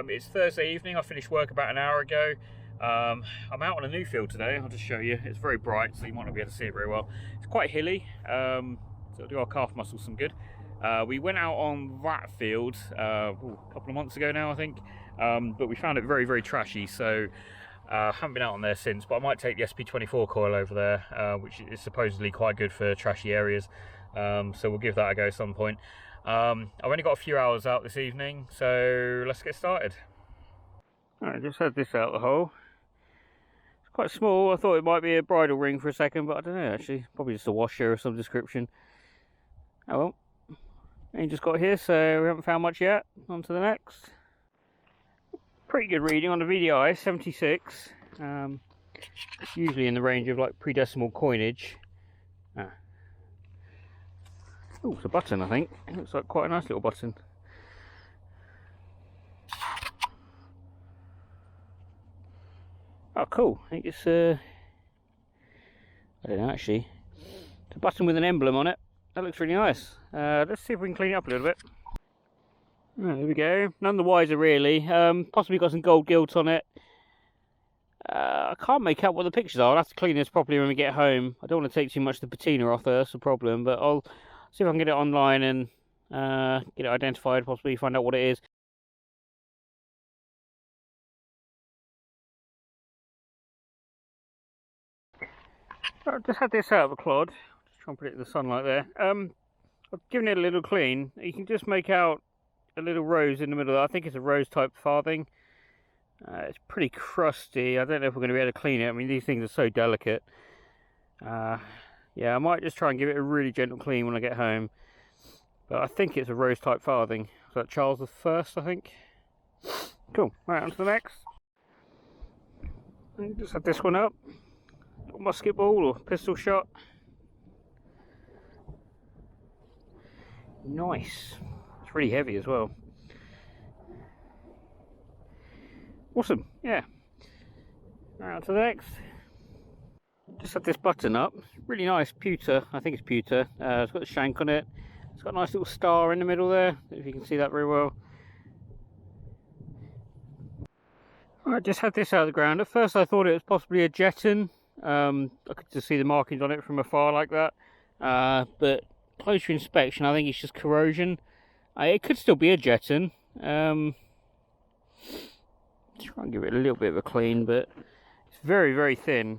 It's Thursday evening. I finished work about an hour ago. I'm out on a new field today. I'll just show you. It's very bright, so you might not be able to see it very well. It's quite hilly, so it'll do our calf muscles some good. We went out on that field a couple of months ago now, I think, but we found it very, very trashy, so haven't been out on there since. But I might take the SP24 coil over there, which is supposedly quite good for trashy areas, so we'll give that a go at some point. I've only got a few hours out this evening, so let's get started. I just had this out of the hole. It's quite small. I thought it might be a bridle ring for a second, but I don't know actually. Probably just a washer of some description. Oh well. And just got here, so we haven't found much yet. On to the next. Pretty good reading on the VDI, 76. Usually in the range of like pre-decimal coinage. Oh, it's a button, I think. It looks like quite a nice little button. Oh, cool. I think it's I don't know actually. It's a button with an emblem on it. That looks really nice. Let's see if we can clean it up a little bit. Right, there we go. None the wiser really. Possibly got some gold gilt on it. I can't make out what the pictures are. I'll have to clean this properly when we get home. I don't want to take too much of the patina off there, that's the problem, but I'll see if I can get it online and get it identified, possibly find out what it is. I've just had this out of a clod. Just try and put it in the sunlight there. I've given it a little clean. You can just make out a little rose in the middle. I think it's a rose type farthing. It's pretty crusty. I don't know if we're going to be able to clean it. I mean, these things are so delicate. Yeah, I might just try and give it a really gentle clean when I get home. But I think it's a rose type farthing. Is that Charles I, I think? Cool. Right, on to the next. Just had this one up. Musket ball or pistol shot. Nice. It's really heavy as well. Awesome. Yeah. Right, on to the next. Just had this button up. Really nice pewter. I think it's pewter. It's got the shank on it. It's got a nice little star in the middle there, if you can see that very well. Alright, just had this out of the ground. At first I thought it was possibly a jeton. I could just see the markings on it from afar like that. But closer inspection, I think it's just corrosion. It could still be a jeton. Try and give it a little bit of a clean, but it's very, very thin.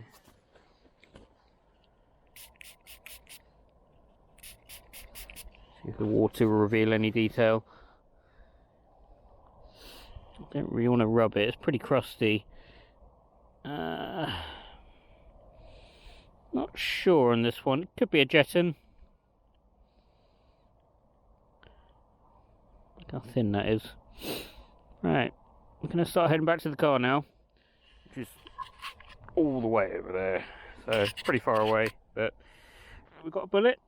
See if the water will reveal any detail. I don't really want to rub it, it's pretty crusty. Not sure on this one, it could be a jeton. Look how thin that is. Right, we're going to start heading back to the car now, which is all the way over there, so it's pretty far away, but we've got a bullet.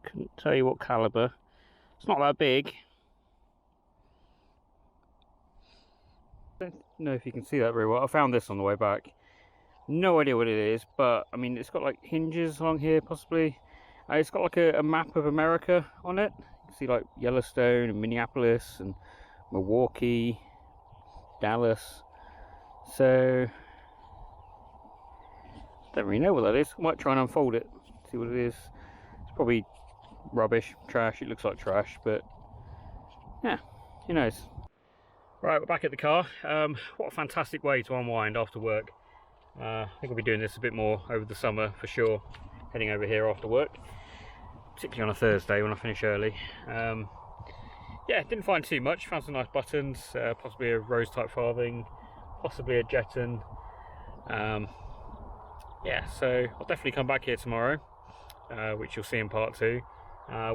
Couldn't tell you what caliber. It's not that big. I don't know if you can see that very well. I found this on the way back. No idea what it is, but I mean, it's got like hinges along here, possibly. It's got like a map of America on it. You can see like Yellowstone and Minneapolis and Milwaukee, Dallas. So, don't really know what that is. I might try and unfold it, see what it is. It's probably rubbish, trash. It looks like trash, but yeah, who knows. Right, we're back at the car. What a fantastic way to unwind after work. I think I'll be doing this a bit more over the summer for sure, heading over here after work, particularly on a Thursday when I finish early. Yeah, didn't find too much, found some nice buttons, possibly a rose type farthing, possibly a jeton. Yeah, so I'll definitely come back here tomorrow, which you'll see in part 2.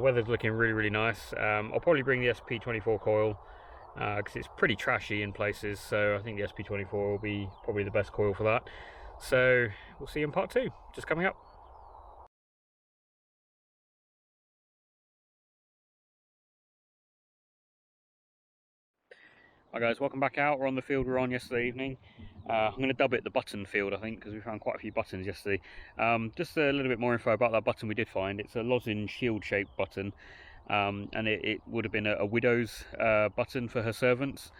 Weather's looking really, really nice. I'll probably bring the SP24 coil, because it's pretty trashy in places, so I think the SP24 will be probably the best coil for that. So we'll see you in part 2, just coming up. Hi guys, welcome back out. We're on the field we were on yesterday evening. I'm going to dub it the button field, I think, because we found quite a few buttons yesterday. Just a little bit more info about that button we did find. It's a lozenge shield shaped button. and it would have been a widow's button for her servants.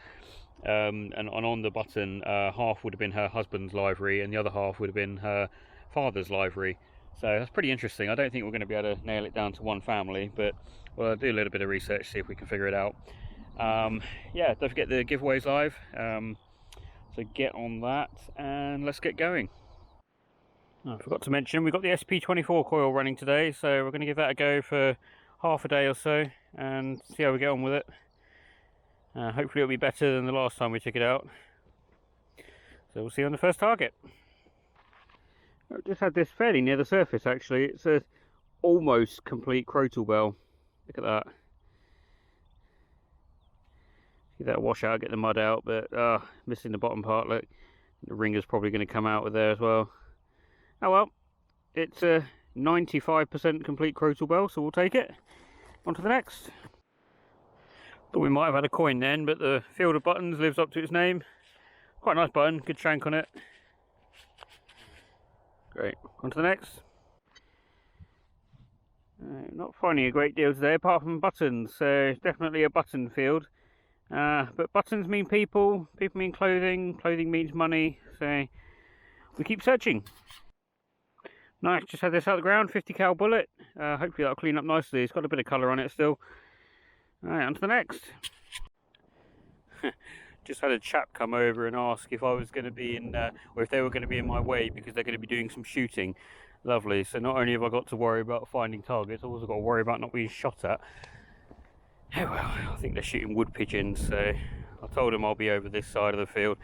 And on the button, half would have been her husband's livery and the other half would have been her father's livery. So that's pretty interesting. I don't think we're going to be able to nail it down to one family, but we'll do a little bit of research, see if we can figure it out. Yeah, don't forget the giveaways live, so get on that and let's get going. I forgot to mention, we've got the SP24 coil running today, so we're going to give that a go for half a day or so and see how we get on with it. Hopefully it'll be better than the last time we took it out. So we'll see you on the first target. I've just had this fairly near the surface actually. It's a almost complete crotal bell. Look at that. Get that wash out, get the mud out, but missing the bottom part. Look, the ringer's probably going to come out with there as well. Oh well, it's a 95% complete crotal bell, so we'll take it. On to the next. Thought we might have had a coin then, but the field of buttons lives up to its name. Quite a nice button, good shank on it. Great, on to the next. Not finding a great deal today apart from buttons, so it's definitely a button field. But buttons mean people, people mean clothing, clothing means money, so we keep searching. Nice, just had this out of the ground, 50 cal bullet. Hopefully that'll clean up nicely, it's got a bit of colour on it still. Alright, on to the next. Just had a chap come over and ask if I was going to be in, or if they were going to be in my way because they're going to be doing some shooting. Lovely, so not only have I got to worry about finding targets, I've also got to worry about not being shot at. Oh well, I think they're shooting wood pigeons, so I told them I'll be over this side of the field.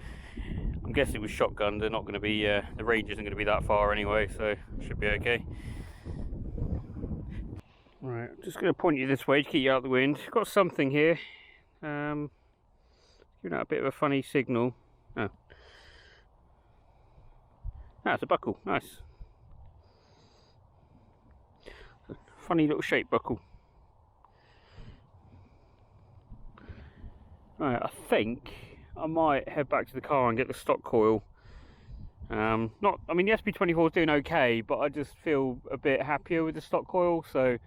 I'm guessing with shotguns they're not going to be, the range isn't going to be that far anyway, so it should be okay. Right, I'm just going to point you this way to keep you out of the wind. Got something here. Giving out a bit of a funny signal. Oh. Ah, it's a buckle. Nice. Funny little shaped buckle. Right, I think I might head back to the car and get the stock coil. I mean the SP24 is doing okay, but I just feel a bit happier with the stock coil, so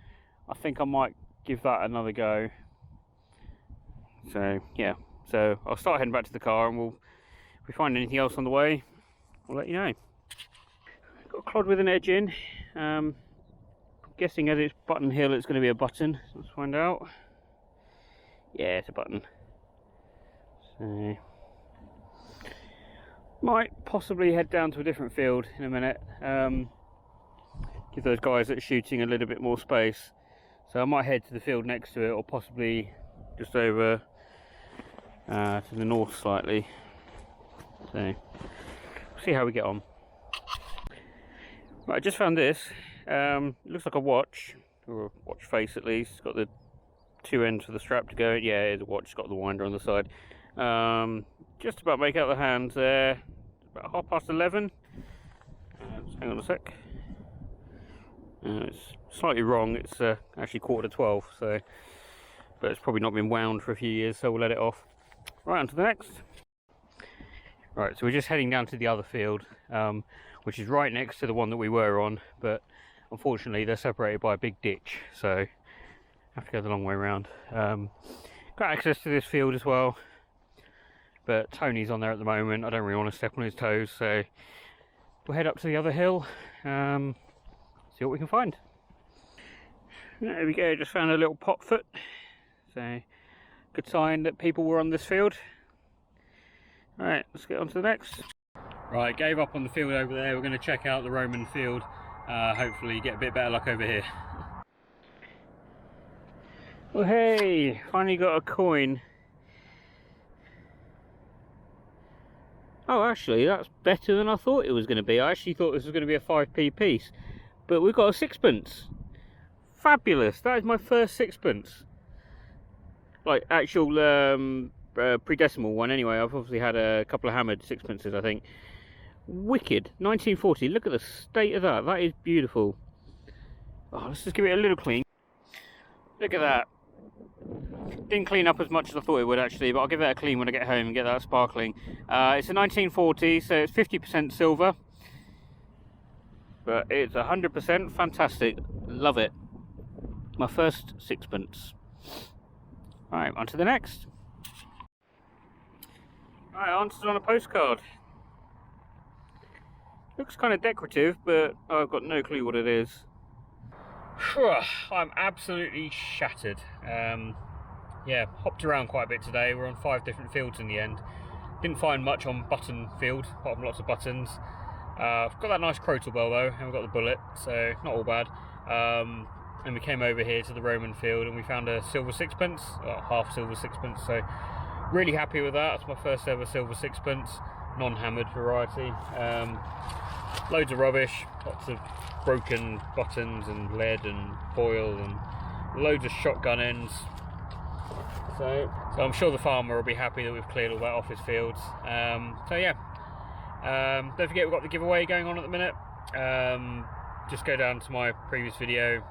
I think I might give that another go. So yeah, so I'll start heading back to the car and if we find anything else on the way, we'll let you know. Got a clod with an edge in. I'm guessing as it's button hill it's going to be a button. Let's find out. Yeah, it's a button. So might possibly head down to a different field in a minute. Give those guys that are shooting a little bit more space. So I might head to the field next to it, or possibly just over to the north slightly. So we'll see how we get on. Right, I just found this. It looks like a watch, or a watch face at least. It's got the two ends for the strap to go. Yeah, it's a watch. It's got the winder on the side. Just about make out the hands there. About 11:30. Hang on a sec. It's slightly wrong. It's actually 11:45. So, but it's probably not been wound for a few years, so we'll let it off. Right, on to the next. Right, so we're just heading down to the other field, which is right next to the one that we were on, but unfortunately they're separated by a big ditch, so have to go the long way around. Got access to this field as well, but Tony's on there at the moment. I don't really want to step on his toes, so we'll head up to the other hill, see what we can find. There we go, just found a little pot foot, so good sign that people were on this field. Right, let's get on to the next. Right, gave up on the field over there. We're going to check out the Roman field, hopefully get a bit better luck over here. Well, hey, finally got a coin. Oh, actually, that's better than I thought it was going to be. I actually thought this was going to be a 5p piece, but we've got a sixpence. Fabulous! That is my first sixpence. Like, actual pre-decimal one anyway. I've obviously had a couple of hammered sixpences, I think. Wicked. 1940. Look at the state of that. That is beautiful. Oh, let's just give it a little clean. Look at that. Didn't clean up as much as I thought it would actually, but I'll give that a clean when I get home and get that sparkling. It's a 1940, so it's 50% silver, but it's 100% fantastic. Love it. my first sixpence. Right, on to the next. Right, answers on a postcard. Looks kind of decorative, but I've got no clue what it is. I'm absolutely shattered. Yeah, hopped around quite a bit today. We're on 5 different fields in the end. Didn't find much on button field, apart from lots of buttons. I've got that nice crotal bell though, and we've got the bullet, so not all bad. And we came over here to the Roman field and we found a silver sixpence, half silver sixpence, so really happy with that. It's my first ever silver sixpence, non-hammered variety. Loads of rubbish, lots of broken buttons and lead and foil and loads of shotgun ends. So I'm sure the farmer will be happy that we've cleared all that off his fields. So yeah, don't forget we've got the giveaway going on at the minute. Just go down to my previous video,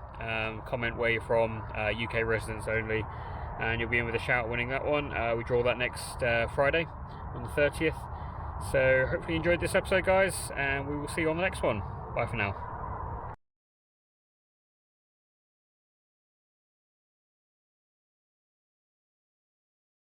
comment where you're from, UK residents only, and you'll be in with a shout winning that one. We draw that next Friday on the 30th. So hopefully you enjoyed this episode, guys, and we will see you on the next one. Bye for now.